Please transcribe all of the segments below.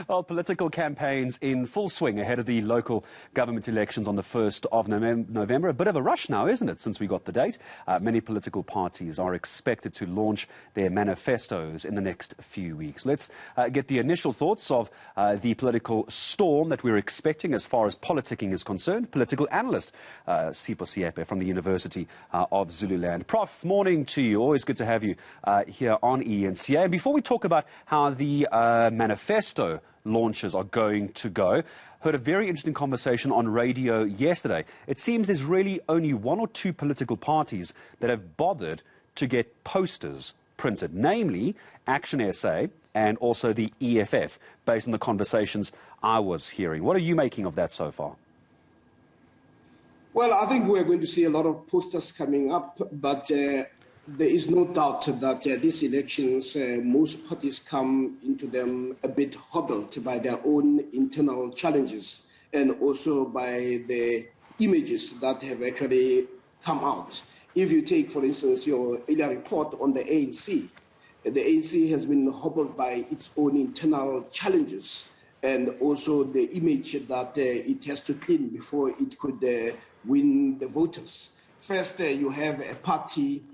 Well, political campaigns in full swing ahead of the local government elections on the 1st of November. A bit of a rush now, isn't it, since we got the date? Many political parties are expected to launch their manifestos in the next few weeks. Let's get the initial thoughts of the political storm that we're expecting as far as politicking is concerned. Political analyst Sipho Seepe from the University of Zululand. Prof, morning to you. Always good to have you here on ENCA. And before we talk about how the manifesto launches are going to go, heard a very interesting conversation on radio yesterday. It seems there's really only one or two political parties that have bothered to get posters printed, namely Action SA and also the EFF, based on the conversations I was hearing. What are you making of that so far? Well, I think we're going to see a lot of posters coming up, but there is no doubt that these elections, most parties come into them a bit hobbled by their own internal challenges and also by the images that have actually come out. If you take, for instance, your earlier report on the ANC has been hobbled by its own internal challenges and also the image that it has to clean before it could win the voters. First, you have a party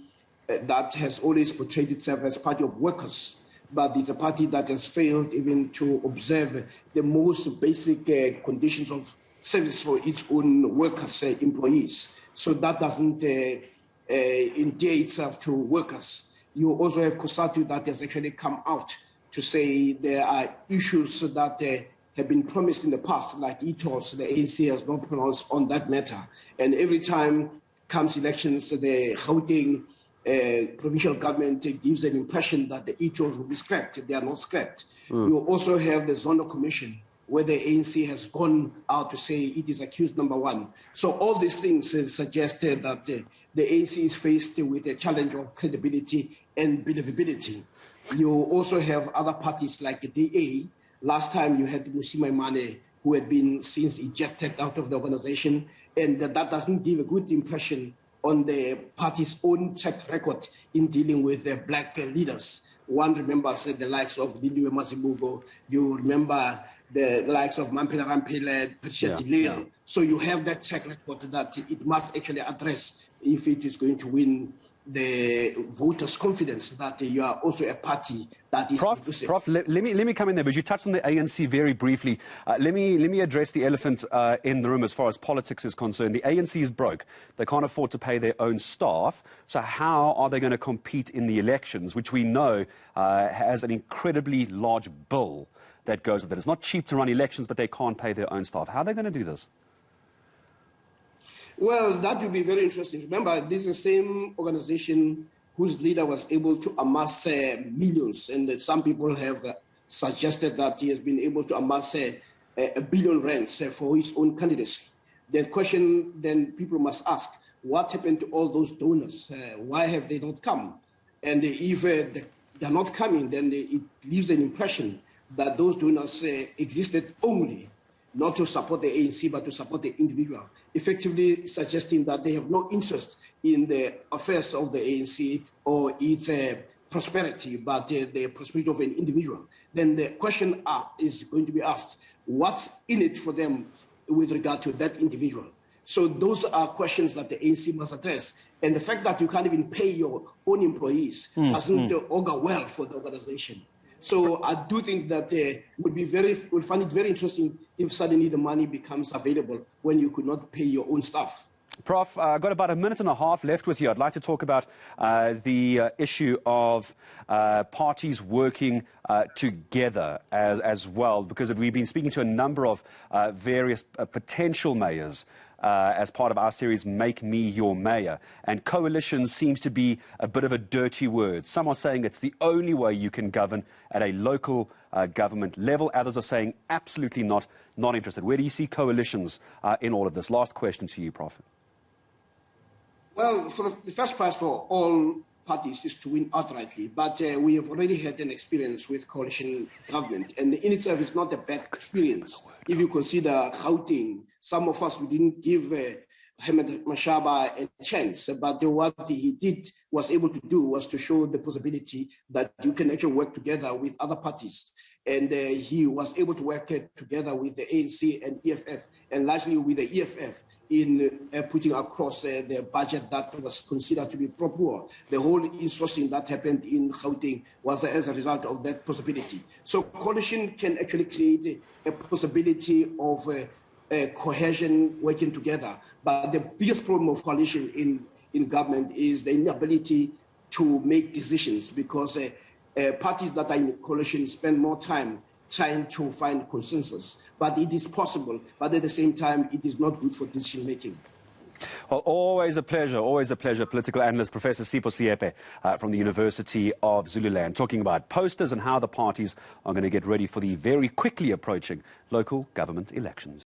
that has always portrayed itself as party of workers, but it's a party that has failed even to observe the most basic conditions of service for its own workers, employees. So that doesn't endear itself to workers. You also have COSATU that has actually come out to say there are issues that have been promised in the past, like ethos. The ANC has not pronounced on that matter. And every time comes elections, the Gauteng provincial government gives an impression that the ethos will be scrapped. They are not scrapped. You also have the Zondo Commission, where the ANC has gone out to say it is accused number one. So all these things suggested that the ANC is faced with a challenge of credibility and believability. You also have other parties like the DA. Last time you had Musima Mane, who had been since ejected out of the organization, and that doesn't give a good impression on the party's own track record in dealing with the black leaders. One remembers the likes of Lindiwe Masibugo. You remember the likes of Mampela Rampele, Patricia Dileo. So you have that track record that it must actually address if it is going to win the voters' confidence that you are also a party that is inclusive. Prof, let me come in there, but you touched on the ANC very briefly. Let me address the elephant in the room as far as politics is concerned. The ANC is broke. They can't afford to pay their own staff. So how are they going to compete in the elections, which we know has an incredibly large bill that goes with it? It's not cheap to run elections, but they can't pay their own staff. How are they going to do this? Well, that would be very interesting. Remember, this is the same organization whose leader was able to amass millions, and some people have suggested that he has been able to amass a billion rands for his own candidacy. The question then people must ask, what happened to all those donors? Why have they not come? And if they're not coming, then it leaves an impression that those donors existed only not to support the ANC, but to support the individual, effectively suggesting that they have no interest in the affairs of the ANC or its prosperity, but the prosperity of an individual. Then the question is going to be asked, what's in it for them with regard to that individual? So those are questions that the ANC must address. And the fact that you can't even pay your own employees doesn't augur well for the organization. So I do think that we'll find it very interesting if suddenly the money becomes available when you could not pay your own staff. Prof, I've got about a minute and a half left with you. I'd like to talk about the issue of parties working together as well, because we've been speaking to a number of various potential mayors as part of our series, Make Me Your Mayor. And coalition seems to be a bit of a dirty word. Some are saying it's the only way you can govern at a local government level. Others are saying absolutely not interested. Where do you see coalitions in all of this? Last question to you, Prof. Well, for the first prize for all parties is to win outrightly, but we have already had an experience with coalition government, and in itself it's not a bad experience. If you consider Gauteng, some of us, we didn't give Ahmed Mashaba a chance, but what he was able to do was to show the possibility that you can actually work together with other parties. and he was able to work together with the ANC and EFF, and largely with the EFF, in putting across the budget that was considered to be pro-poor. The whole insourcing that happened in Gauteng was as a result of that possibility. So coalition can actually create a possibility of cohesion, working together. But the biggest problem of coalition in government is the inability to make decisions, because parties that are in coalition spend more time trying to find consensus. But it is possible, but at the same time, it is not good for decision making. Well, always a pleasure, political analyst Professor Sipho Seepe from the University of Zululand, talking about posters and how the parties are going to get ready for the very quickly approaching local government elections.